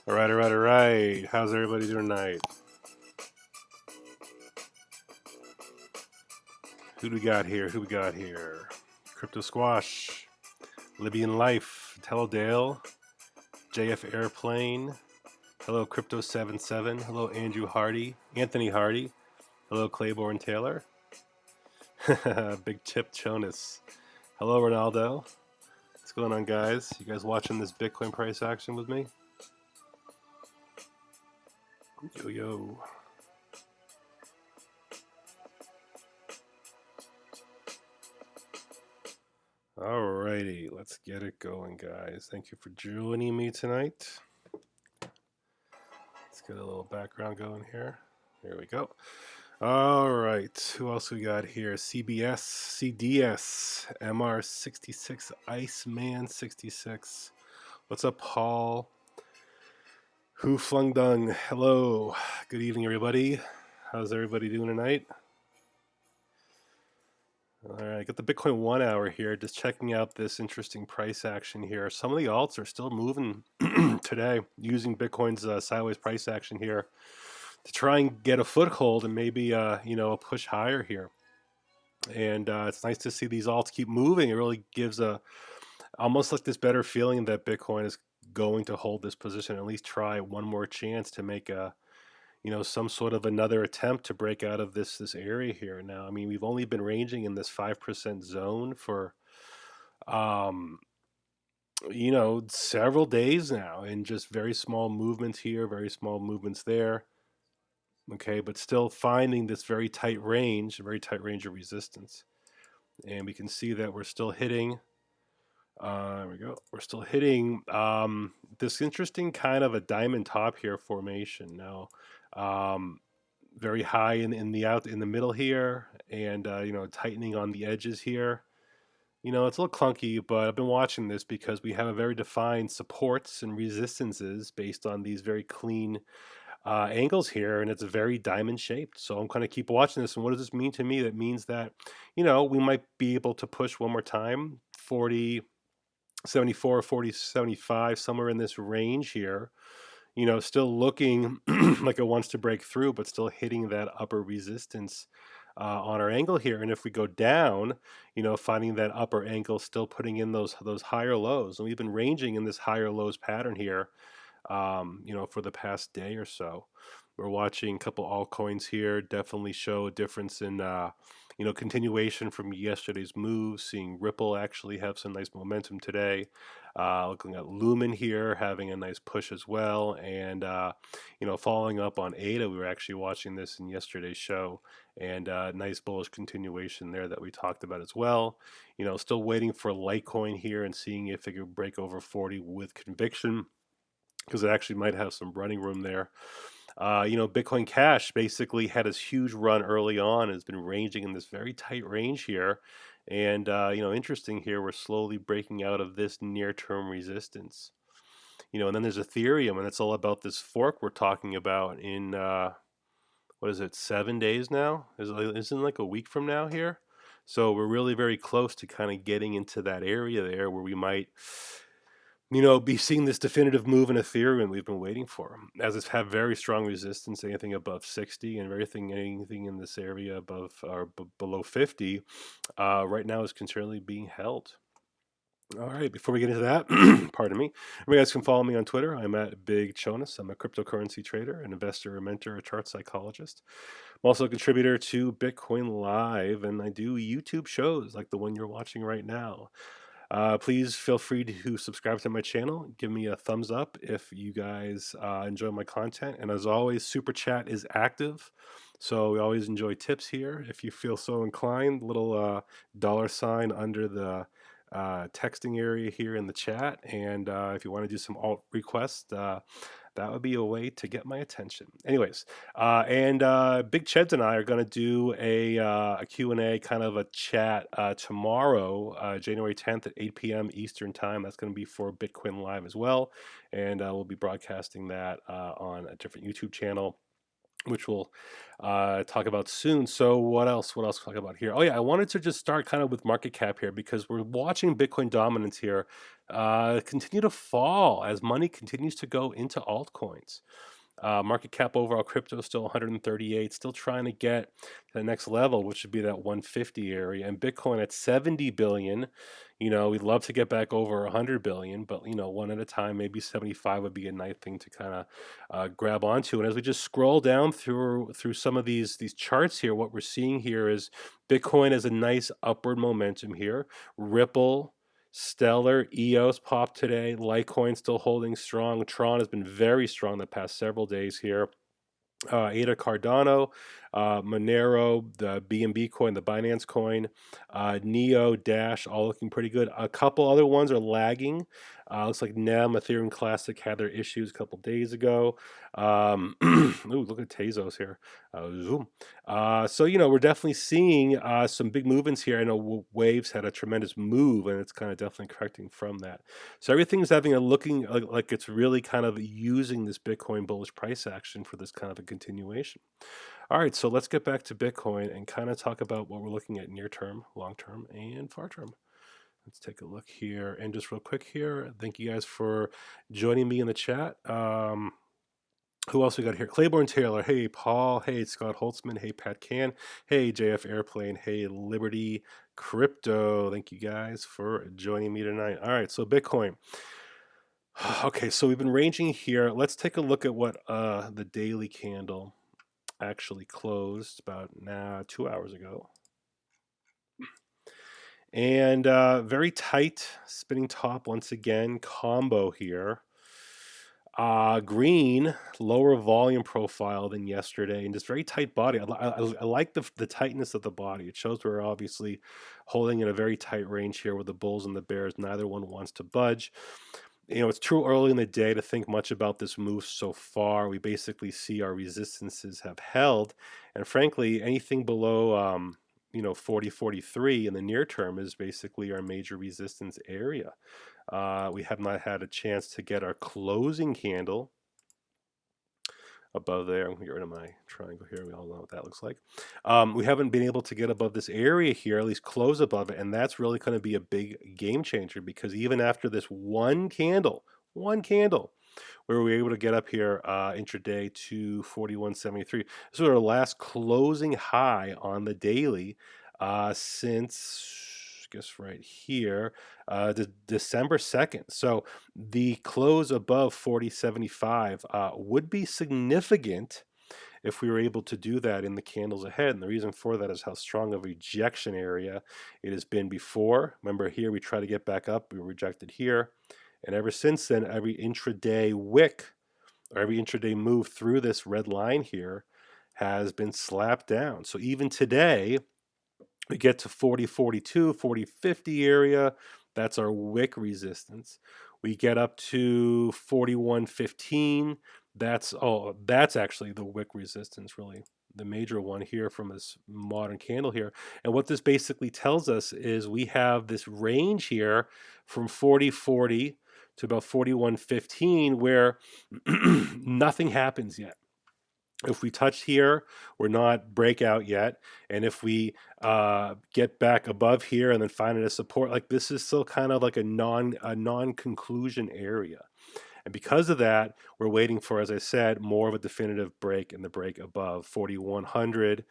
All right, all right, all right. How's everybody doing tonight? Who do we got here? Who we got here? Crypto Squash, Libyan Life, Teledale, JF Airplane. Hello, Crypto77. Hello, Andrew Hardy, Anthony Hardy. Hello, Claiborne Taylor. Big Chip Chonis. Hello, Ronaldo. What's going on, guys? You guys watching this Bitcoin price action with me? Yo, yo. Alrighty, let's get it going, guys. Thank you for joining me tonight. Let's get a little background going here. Here we go. All right, who else we got here? CBS, CDS, MR66, Iceman66. What's up, Paul? Who Flung Dung? Hello. Good evening, everybody. How's everybody doing tonight? All right, got the Bitcoin 1 hour here, just checking out this interesting price action here. Some of the alts are still moving today, using Bitcoin's sideways price action here to try and get a foothold and maybe a push higher here. And it's nice to see these alts keep moving. It really gives almost like this better feeling that Bitcoin is going to hold this position, at least try one more chance to make some sort of another attempt to break out of this area here. Now, I mean, we've only been ranging in this 5% zone for several days now, and just very small movements here, very small movements there. Okay, but still finding this very tight range of resistance. And we can see that we're still hitting there we go. We're still hitting this interesting kind of a diamond top here formation now. Very high in the middle here, and tightening on the edges here. It's a little clunky, but I've been watching this because we have a very defined supports and resistances based on these very clean angles here, and it's very diamond shaped. So I'm going to keep watching this. And what does this mean to me? That means that we might be able to push one more time, 40, 74, 40, 75, somewhere in this range here. Still looking like it wants to break through, but still hitting that upper resistance on our angle here. And if we go down, finding that upper angle, still putting in those higher lows. And we've been ranging in this higher lows pattern here, for the past day or so. We're watching a couple altcoins here, definitely show a difference in, continuation from yesterday's move. Seeing Ripple actually have some nice momentum today. Looking at Lumen here, having a nice push as well. And, following up on ADA, we were actually watching this in yesterday's show. And nice bullish continuation there that we talked about as well. Still waiting for Litecoin here and seeing if it could break over 40 with conviction, because it actually might have some running room there. Bitcoin Cash basically had this huge run early on and has been ranging in this very tight range here. And, interesting here, we're slowly breaking out of this near-term resistance. And then there's Ethereum, and it's all about this fork we're talking about in, what is it, 7 days now? Isn't like a week from now here? So we're really very close to kind of getting into that area there where we might be seeing this definitive move in Ethereum we've been waiting for, as it's had very strong resistance, anything above 60, and anything in this area above or below 50, right now is continually being held. All right, before we get into that, pardon me, you guys can follow me on Twitter. I'm at Big Chonis. I'm a cryptocurrency trader, an investor, a mentor, a chart psychologist. I'm also a contributor to Bitcoin Live, and I do YouTube shows like the one you're watching right now. Please feel free to subscribe to my channel. Give me a thumbs up if you guys enjoy my content. And as always, Super Chat is active. So we always enjoy tips here. If you feel so inclined, little $ under the texting area here in the chat. And if you want to do some alt requests, That would be a way to get my attention. Anyways, and Big Cheds and I are going to do a Q&A, kind of a chat tomorrow, January 10th at 8 p.m. Eastern Time. That's going to be for Bitcoin Live as well. And we'll be broadcasting that on a different YouTube channel, which we'll talk about soon. So what else? What else to talk about here? Oh yeah, I wanted to just start kind of with market cap here, because we're watching Bitcoin dominance here continue to fall as money continues to go into altcoins. Market cap overall crypto is still 138, still trying to get to the next level, which would be that 150 area. And Bitcoin at 70 billion, we'd love to get back over 100 billion, but one at a time. Maybe 75 would be a nice thing to kind of grab onto. And as we just scroll down through some of these charts here, what we're seeing here is Bitcoin has a nice upward momentum here. Ripple, Stellar, EOS popped today. Litecoin still holding strong. Tron has been very strong the past several days here. Ada Cardano, Monero, the BNB coin, the Binance coin, Neo, Dash, all looking pretty good. A couple other ones are lagging. Looks like NEM, Ethereum Classic, had their issues a couple days ago. Ooh, look at Tezos here. Zoom. So, we're definitely seeing some big movements here. I know Waves had a tremendous move, and it's kind of definitely correcting from that. So everything's looking like it's really kind of using this Bitcoin bullish price action for this kind of a continuation. All right, so let's get back to Bitcoin and kind of talk about what we're looking at near term, long term, and far term. Let's take a look here. And just real quick here, thank you guys for joining me in the chat. Who else we got here? Claiborne Taylor. Hey, Paul. Hey, Scott Holtzman. Hey, Pat Can. Hey, JF Airplane. Hey, Liberty Crypto. Thank you guys for joining me tonight. All right, so Bitcoin. Okay, so we've been ranging here. Let's take a look at what the daily candle actually closed about 2 hours ago. And very tight spinning top once again, combo here. Green, lower volume profile than yesterday, and just very tight body. I like the tightness of the body. It shows we're obviously holding in a very tight range here with the bulls and the bears. Neither one wants to budge. It's too early in the day to think much about this move so far. We basically see our resistances have held, and frankly, anything below 40, 43 in the near term is basically our major resistance area. We have not had a chance to get our closing candle above there. Get rid of my triangle here. We all know what that looks like. We haven't been able to get above this area here, at least close above it, and that's really going to be a big game changer, because even after this one candle, where we were able to get up here intraday to 41.73. This was our last closing high on the daily since, I guess right here, December 2nd. So the close above 40.75 would be significant if we were able to do that in the candles ahead. And the reason for that is how strong of a rejection area it has been before. Remember, here we try to get back up. We were rejected here. And ever since then, every intraday wick or every intraday move through this red line here has been slapped down. So even today, we get to 40.42, 40.50 area. That's our wick resistance. We get up to 41.15. That's actually the wick resistance, really the major one here from this modern candle here. And what this basically tells us is we have this range here from 40.40 to about 41.15 where nothing happens yet. If we touch here, we're not breakout yet. And if we get back above here and then find it a support, like this is still kind of like a non-conclusion area. And because of that, we're waiting for, as I said, more of a definitive break in the break above 4,100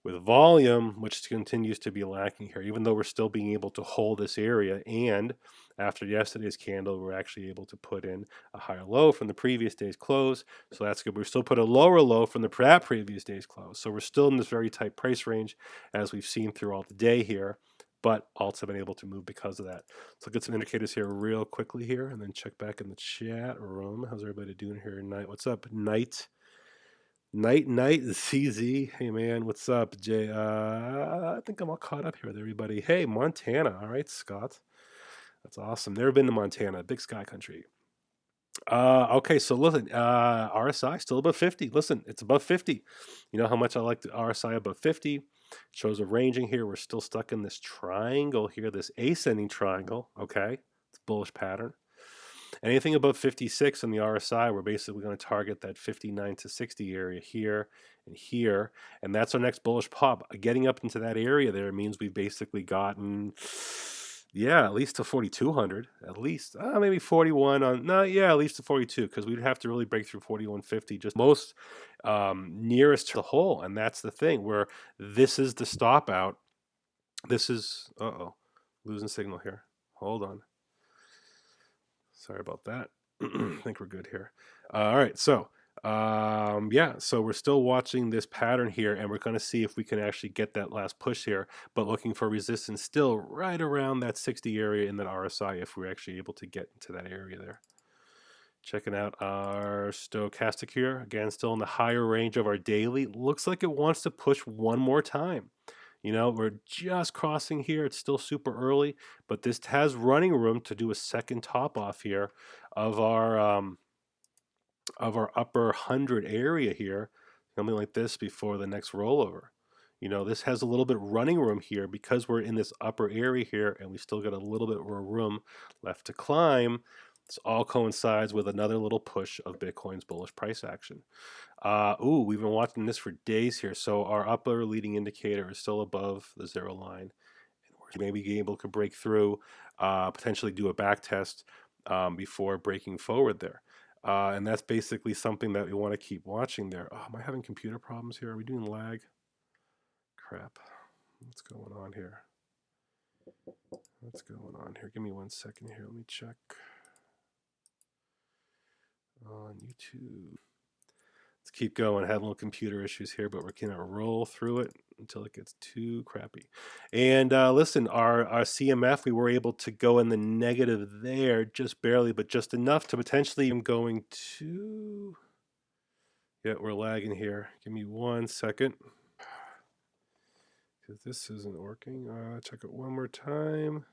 with volume, which continues to be lacking here, even though we're still being able to hold this area. And after yesterday's candle, we're actually able to put in a higher low from the previous day's close. So that's good. We still put a lower low from the previous day's close. So we're still in this very tight price range, as we've seen throughout the day here, but also been able to move because of that. So I'll get some indicators here real quickly here, and then check back in the chat room. How's everybody doing here tonight? What's up, Night CZ? Hey man, what's up, Jay? I think I'm all caught up here with everybody. Hey, Montana. All right, Scott. That's awesome. Never been to Montana. Big sky country. Okay, so listen, RSI still above 50. Listen, it's above 50. You know how much I like the RSI above 50. Shows a ranging here. We're still stuck in this triangle here, this ascending triangle. Okay, it's bullish pattern. Anything above 56 on the RSI, we're basically going to target that 59 to 60 area here, and that's our next bullish pop. Getting up into that area there means we've basically gotten, yeah, at least to 4,200, at least, maybe 41 on, no, yeah, at least to 42, because we'd have to really break through 4150, just most nearest to the hole, and that's the thing where this is the stop out. This is, uh-oh, losing signal here. Hold on. Sorry about that. I think we're good here. All right, so yeah, so we're still watching this pattern here, and we're going to see if we can actually get that last push here, but looking for resistance still right around that 60 area in that RSI if we're actually able to get into that area there. Checking out our stochastic here, again, still in the higher range of our daily. Looks like it wants to push one more time. You know, we're just crossing here. It's still super early, but this has running room to do a second top off here of our upper 100 area here, something like this before the next rollover. You know, this has a little bit running room here because we're in this upper area here and we still got a little bit more room left to climb. This all coincides with another little push of Bitcoin's bullish price action. We've been watching this for days here. So our upper leading indicator is still above the zero line. And we're maybe able to break through, potentially do a back test before breaking forward there. And that's basically something that we want to keep watching there. Oh, am I having computer problems here? Are we doing lag? Crap. What's going on here? What's going on here? Give me 1 second here. Let me check on YouTube. Let's keep going. Having little computer issues here, but we're gonna roll through it until it gets too crappy. And listen, our CMF, we were able to go in the negative there, just barely, but just enough to potentially. I'm going to. Yeah, we're lagging here. Give me 1 second. Because this isn't working. Check it one more time.